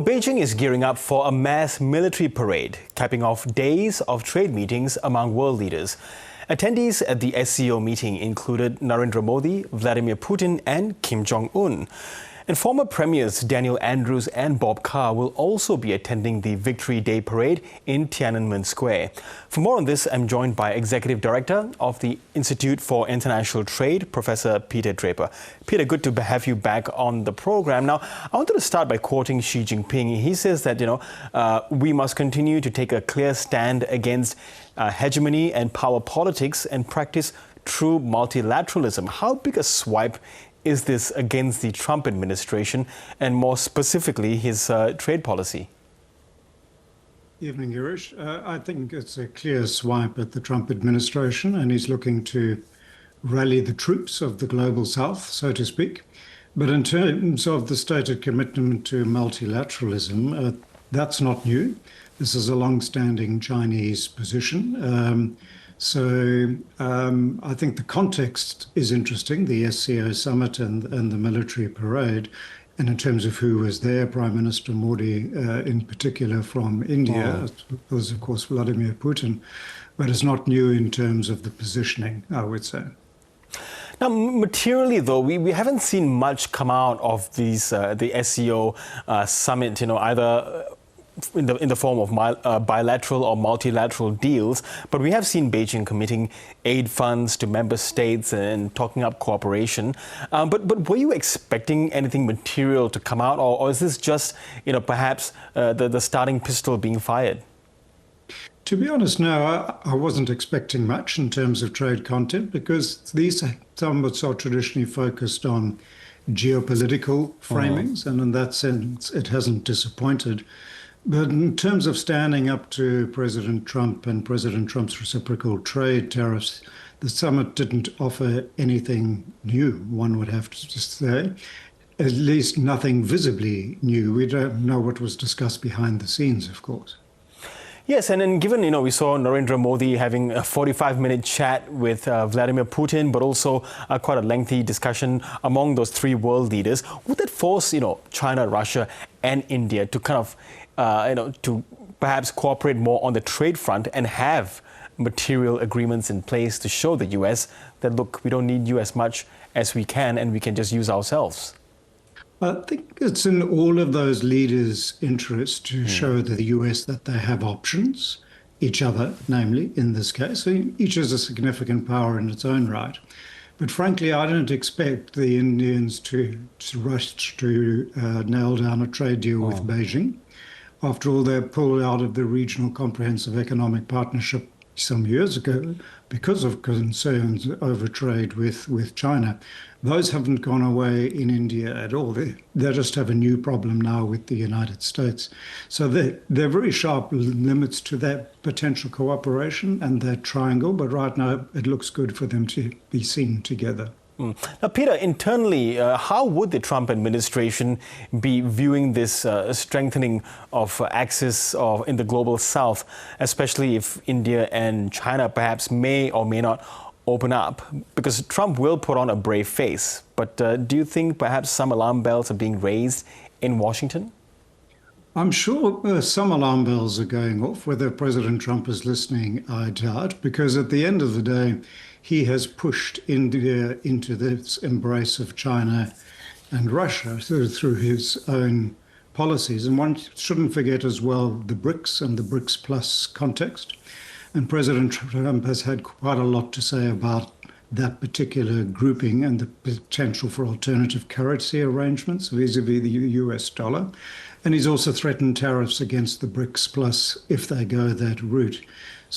Beijing is gearing up for a mass military parade, capping off days of trade meetings among world leaders. Attendees at the SCO meeting included Narendra Modi, Vladimir Putin and Kim Jong-un. And former premiers Daniel Andrews and Bob Carr will also be attending the Victory Day parade in Tiananmen Square. For more on this, I'm joined by Executive Director of the Institute for International Trade, Professor Peter Draper. Peter, good to have you back on the program. Now, I wanted to start by quoting Xi Jinping. He says that, we must continue to take a clear stand against hegemony and power politics and practice true multilateralism. How big a swipe is this against the Trump administration and more specifically his trade policy? Evening, Girish. I think it's a clear swipe at the Trump administration, and he's looking to rally the troops of the global south, so to speak. But in terms of the stated commitment to multilateralism, that's not new. This is a long-standing Chinese position. I think the context is interesting, the SCO summit and the military parade. And in terms of who was there, Prime Minister Modi in particular from India, was of course Vladimir Putin, but it's not new in terms of the positioning, I would say. Now, materially, though, we haven't seen much come out of these the SCO summit, either in the form of bilateral or multilateral deals, but we have seen Beijing committing aid funds to member states and talking up cooperation. But were you expecting anything material to come out, or is this just, perhaps the starting pistol being fired? To be honest, no, I wasn't expecting much in terms of trade content, because these summits are traditionally focused on geopolitical framings, and in that sense, it hasn't disappointed. But in terms of standing up to President Trump and President Trump's reciprocal trade tariffs, the summit didn't offer anything new, one would have to say. At least nothing visibly new. We don't know what was discussed behind the scenes, of course. Yes, and then given, we saw Narendra Modi having a 45-minute chat with Vladimir Putin, but also quite a lengthy discussion among those three world leaders, would that force, China, Russia and India to kind of, to perhaps cooperate more on the trade front and have material agreements in place to show the US that, look, we don't need you as much as we can and we can just use ourselves? I think it's in all of those leaders' interest to show to the US that they have options, each other, namely, in this case. So each is a significant power in its own right. But frankly, I don't expect the Indians to rush to nail down a trade deal with Beijing. After all, they pulled out of the Regional Comprehensive Economic Partnership some years ago because of concerns over trade with China. Those haven't gone away in India at all. They just have a new problem now with the United States. So they're very sharp limits to that potential cooperation and that triangle, but right now it looks good for them to be seen together. Now, Peter, internally, how would the Trump administration be viewing this strengthening of access in the global south, especially if India and China perhaps may or may not open up? Because Trump will put on a brave face. But do you think perhaps some alarm bells are being raised in Washington? I'm sure some alarm bells are going off. Whether President Trump is listening, I doubt, because at the end of the day, he has pushed India into this embrace of China and Russia through his own policies. And one shouldn't forget as well the BRICS and the BRICS Plus context. And President Trump has had quite a lot to say about that particular grouping and the potential for alternative currency arrangements vis-a-vis the US dollar. And he's also threatened tariffs against the BRICS Plus if they go that route.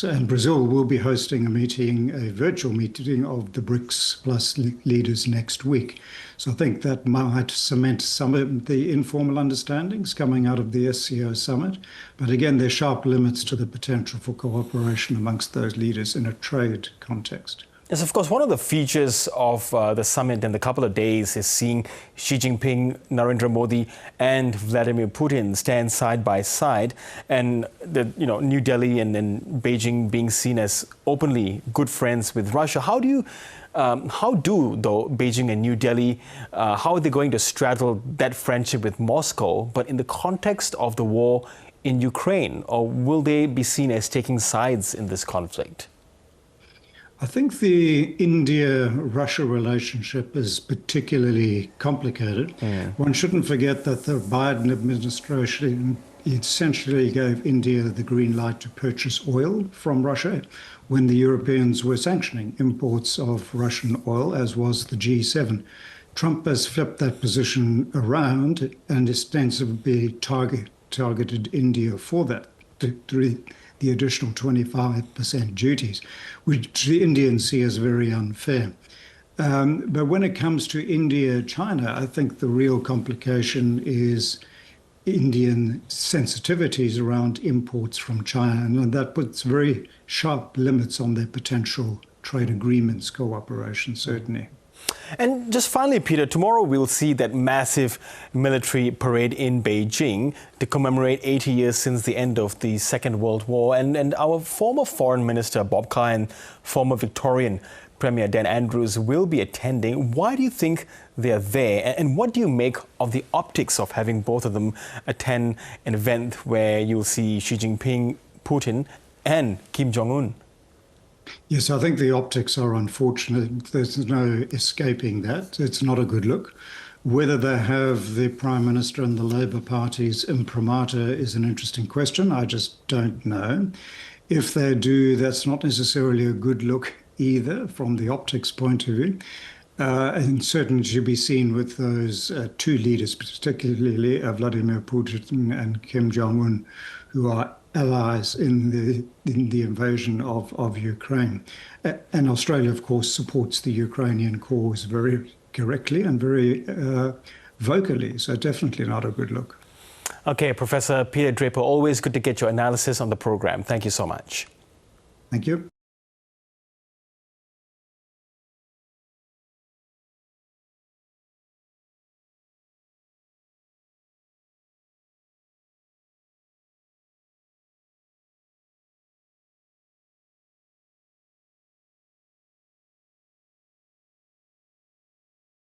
And Brazil will be hosting a virtual meeting of the BRICS Plus leaders next week. So I think that might cement some of the informal understandings coming out of the SCO summit. But again, there are sharp limits to the potential for cooperation amongst those leaders in a trade context. Yes, of course, one of the features of the summit in the couple of days is seeing Xi Jinping, Narendra Modi and Vladimir Putin stand side by side, and New Delhi and Beijing being seen as openly good friends with Russia. How do Beijing and New Delhi, how are they going to straddle that friendship with Moscow, but in the context of the war in Ukraine, or will they be seen as taking sides in this conflict? I think the India-Russia relationship is particularly complicated. One shouldn't forget that the Biden administration essentially gave India the green light to purchase oil from Russia when the Europeans were sanctioning imports of Russian oil, as was the G7. Trump has flipped that position around and ostensibly targeted India for that, the additional 25% duties, which the Indians see as very unfair. But when it comes to India-China, I think the real complication is Indian sensitivities around imports from China, and that puts very sharp limits on their potential trade agreements cooperation, certainly. And just finally, Peter, tomorrow we'll see that massive military parade in Beijing to commemorate 80 years since the end of the Second World War. And our former Foreign Minister Bob Kai and former Victorian Premier Dan Andrews will be attending. Why do you think they're there? And what do you make of the optics of having both of them attend an event where you'll see Xi Jinping, Putin and Kim Jong-un? Yes, I think the optics are unfortunate. There's no escaping that. It's not a good look. Whether they have the Prime Minister and the Labour party's imprimatur is an interesting question. I just don't know. If they do, that's not necessarily a good look either from the optics point of view. And certainly should be seen with those two leaders, particularly Vladimir Putin and Kim Jong-un, who are allies in the invasion of Ukraine. And Australia, of course, supports the Ukrainian cause very directly and very vocally. So definitely not a good look. Okay, Professor Peter Draper, always good to get your analysis on the program. Thank you so much. Thank you.